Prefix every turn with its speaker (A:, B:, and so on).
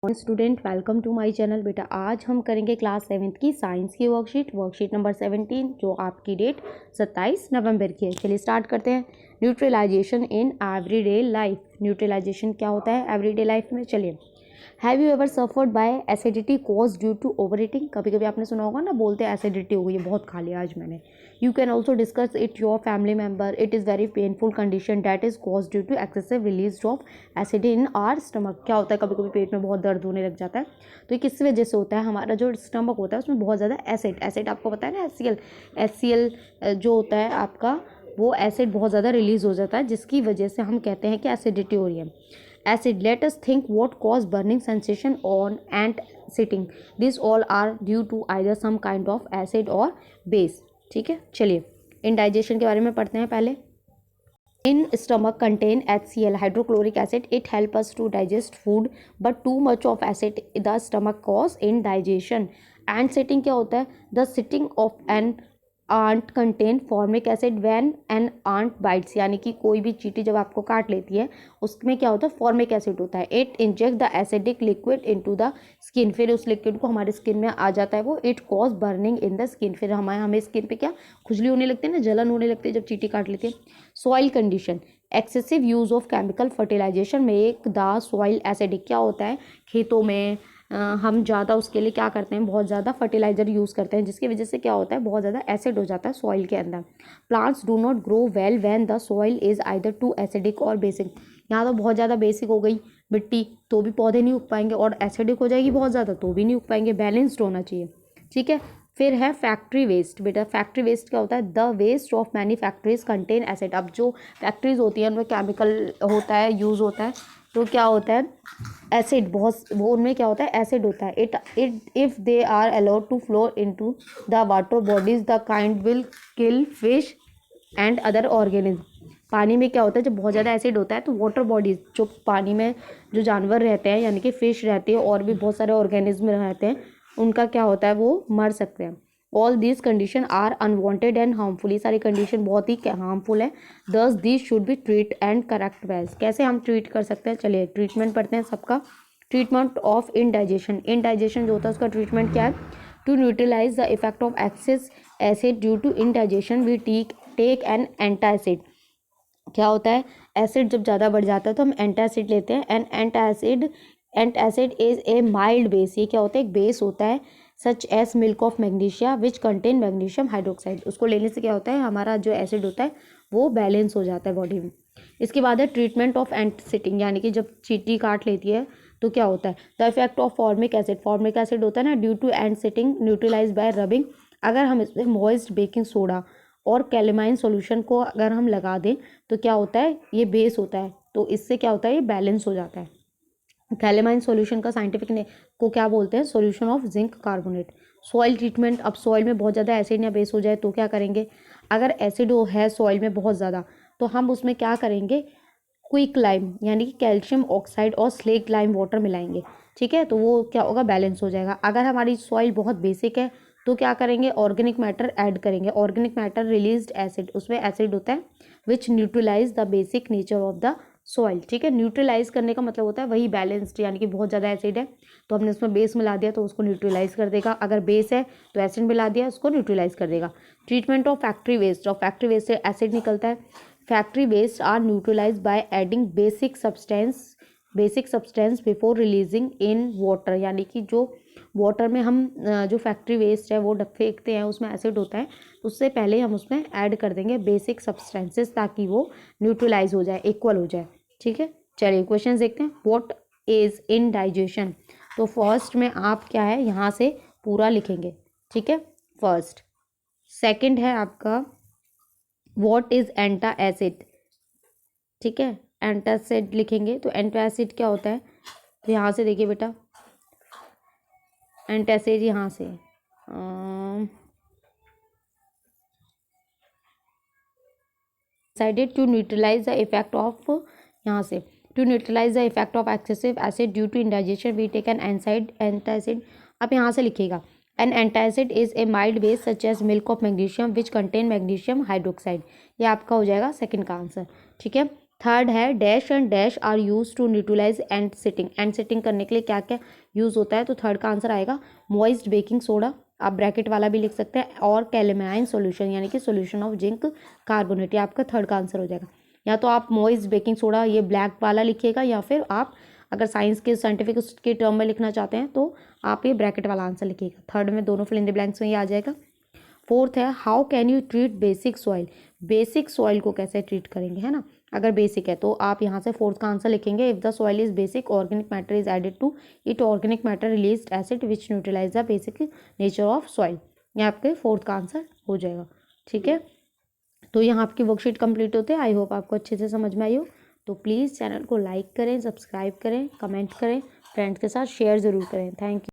A: Student welcome to my channel. बेटा आज हम करेंगे क्लास 7th की साइंस की वर्कशीट नंबर 17 जो आपकी डेट 27 नवंबर की है। चलिए स्टार्ट करते हैं। Neutralisation in everyday life. Neutralisation क्या होता है एवरीडे लाइफ में? चलिए, have you ever suffered by acidity cause due to overeating? कभी कभी आपने सुना होगा ना, बोलते हैं एसिडिटी हो गई है, बहुत खा लिया आज मैंने। You can also discuss it your family member. It is very painful condition that is cause due to excessive release of acid in our stomach. क्या होता है, कभी कभी पेट में बहुत दर्द होने लग जाता है, तो ये किस वजह से होता है? हमारा जो स्टमक होता है उसमें बहुत ज़्यादा एसिड आपको पता है ना, एच जो होता है आपका, वो एसिड बहुत ज़्यादा रिलीज हो जाता है, जिसकी वजह से हम कहते हैं कि एसिडिटी हो रही है। Acid. Let us think what cause burning sensation on ant sitting. These all are due to either some kind of acid or base. ठीक है, चलिए इंडाइजेशन के बारे में पढ़ते हैं पहले। In stomach contain HCl, hydrochloric acid. It help us to digest food, but too much of acid the stomach cause indigestion. Ant sitting क्या होता है? The sitting of an ant contain formic acid when an ant bites, यानी कि कोई भी चींटी जब आपको काट लेती है उसमें क्या होता है? फॉर्मिक एसिड होता है। It inject the acidic liquid into the skin, फिर उस लिक्विड को हमारे स्किन में आ जाता है वो। It cause burning in the skin, फिर हमें स्किन पे क्या खुजली होने लगती है ना, जलन होने लगती है जब चींटी काट लेती है। Soil condition, excessive use of chemical fertilisation make the soil acidic. क्या होता है, खेतों में हम ज़्यादा उसके लिए क्या करते हैं, बहुत ज़्यादा फर्टिलाइज़र यूज़ करते हैं, जिसकी वजह से क्या होता है, बहुत ज़्यादा एसिड हो जाता है सॉइल के अंदर। Plants do not grow well when the soil is either too acidic और बेसिक। यहाँ तो बहुत ज़्यादा बेसिक हो गई मिट्टी तो भी पौधे नहीं उग पाएंगे, और एसिडिक हो जाएगी बहुत ज़्यादा तो भी नहीं उग पाएंगे। बैलेंस्ड होना चाहिए, ठीक है। फिर है फैक्ट्री वेस्ट। बेटा फैक्ट्री वेस्ट क्या होता है? The waste of many factories contain acid. अब जो फैक्ट्रीज होती हैं उनमें केमिकल होता है, यूज़ होता है, तो क्या होता है, एसिड बहुत, वो उनमें क्या होता है, एसिड होता है। It if they are allowed to flow into the water bodies the kind will kill fish and other organism. पानी में क्या होता है, जब बहुत ज़्यादा एसिड होता है तो वाटर बॉडीज, जो पानी में जो जानवर रहते हैं, यानी कि फिश रहती है और भी बहुत सारे ऑर्गेनिज्म रहते हैं, उनका क्या होता है, वो मर सकते हैं। All these condition are unwanted and harmful. ये सारी कंडीशन बहुत ही हार्मफुल है। Thus these should be treat and correct ways. कैसे हम ट्रीट कर सकते हैं? चलिए ट्रीटमेंट पढ़ते हैं सबका। Treatment of indigestion. इनडाइजेशन जो होता है उसका ट्रीटमेंट क्या है? To neutralise the effect of excess acid due to indigestion we take an antacid. क्या होता है, एसिड जब ज़्यादा बढ़ जाता है तो हम एंटासिड लेते हैं। And antacid is a mild base. ये क्या होता है, एक बेस होता है, such as milk of magnesia which contain magnesium hydroxide. उसको लेने से क्या होता है, हमारा जो एसिड होता है वो बैलेंस हो जाता है बॉडी में। इसके बाद है ट्रीटमेंट ऑफ एंट सिटिंग, यानी कि जब चींटी काट लेती है तो क्या होता है, the effect of formic acid. Formic acid होता है ना, due to ant sitting neutralise by rubbing. अगर हम इसमें मॉइस्ट बेकिंग सोडा और कैलेमाइन सॉल्यूशन को अगर हम लगा दें तो क्या होता है, ये बेस होता है, तो इससे क्या होता है, ये बैलेंस हो जाता है। कैलेमाइन सॉल्यूशन का साइंटिफिक ने को क्या बोलते हैं? Solution of zinc carbonate. Soil treatment, अब सॉइल में बहुत ज़्यादा एसिड या बेस हो जाए तो क्या करेंगे? अगर एसिड हो है सॉइल में बहुत ज़्यादा तो हम उसमें क्या करेंगे, क्विक लाइम यानी कि कैल्शियम ऑक्साइड और स्लेक लाइम वाटर मिलाएंगे, ठीक है, तो वो क्या होगा, बैलेंस हो जाएगा। अगर हमारी सॉइल बहुत बेसिक है तो क्या करेंगे, ऑर्गेनिक मैटर ऐड करेंगे। ऑर्गेनिक मैटर रिलीज्ड एसिड, उसमें एसिड होता है which neutralise the basic nature of the soil, ठीक है। न्यूट्रलाइज करने का मतलब होता है वही बैलेंस्ड, यानी कि बहुत ज़्यादा एसिड है तो हमने उसमें बेस मिला दिया तो उसको न्यूट्रलाइज कर देगा। अगर बेस है तो एसिड मिला दिया, उसको न्यूट्रलाइज कर देगा। Treatment of factory waste. और फैक्ट्री वेस्ट से एसिड निकलता है। Factory waste are neutralise by adding basic substance before releasing in water, यानी कि जो वाटर में हम जो फैक्ट्री वेस्ट है वो फेंकते हैं, उसमें एसिड होता है, उससे पहले हम उसमें ऐड कर देंगे बेसिक सब्सटेंसेस ताकि वो न्यूट्रलाइज हो जाए, इक्वल हो जाए, ठीक है। चलिए क्वेश्चन देखते हैं। What is indigestion? तो फर्स्ट में आप क्या है, यहाँ से पूरा लिखेंगे, ठीक है, फर्स्ट। सेकंड है आपका व्हाट इज एंटा एसिड, ठीक है, एंटासिड लिखेंगे। तो एंटासिड क्या होता है, तो यहाँ से देखिए बेटा, एंटासिड यहाँ से decided to neutralize the effect of, यहाँ से to neutralize the effect of excessive acid due to indigestion we take an antacid। आप यहाँ से लिखिएगा, an antacid is a mild base such as milk of magnesium which contain magnesium hydroxide। ये आपका हो जाएगा सेकंड का आंसर, ठीक है। थर्ड है dash and dash are use to neutralise ant sitting. Ant sitting करने के लिए क्या क्या यूज़ होता है, तो थर्ड का आंसर आएगा मॉइस्ट बेकिंग सोडा, आप ब्रैकेट वाला भी लिख सकते हैं, और कैलेमाइन सॉल्यूशन यानी कि सॉल्यूशन ऑफ जिंक कार्बोनेट, ये आपका थर्ड का आंसर हो जाएगा। या तो आप मॉइस्ट बेकिंग सोडा ये ब्लैक वाला लिखिएगा, या फिर आप अगर साइंस के साइंटिफिक के टर्म में लिखना चाहते हैं तो आप ये ब्रैकेट वाला आंसर लिखिएगा। थर्ड में दोनों फिल इन द ब्लैंक्स में ये आ जाएगा। फोर्थ है how can you treat basic soil, basic soil को कैसे ट्रीट करेंगे, है ना। अगर बेसिक है तो आप यहाँ से फोर्थ का आंसर लिखेंगे, if the soil is basic organic matter is added to it, organic matter release acid which neutralise the basic nature of soil, ये आपके फोर्थ का आंसर हो जाएगा। ठीक है, तो यहाँ आपकी वर्कशीट कंप्लीट होते हैं। आई होप आपको अच्छे से समझ में आई हो। तो प्लीज़ चैनल को लाइक करें, सब्सक्राइब करें, कमेंट करें, फ्रेंड्स के साथ शेयर ज़रूर करें। Thank you.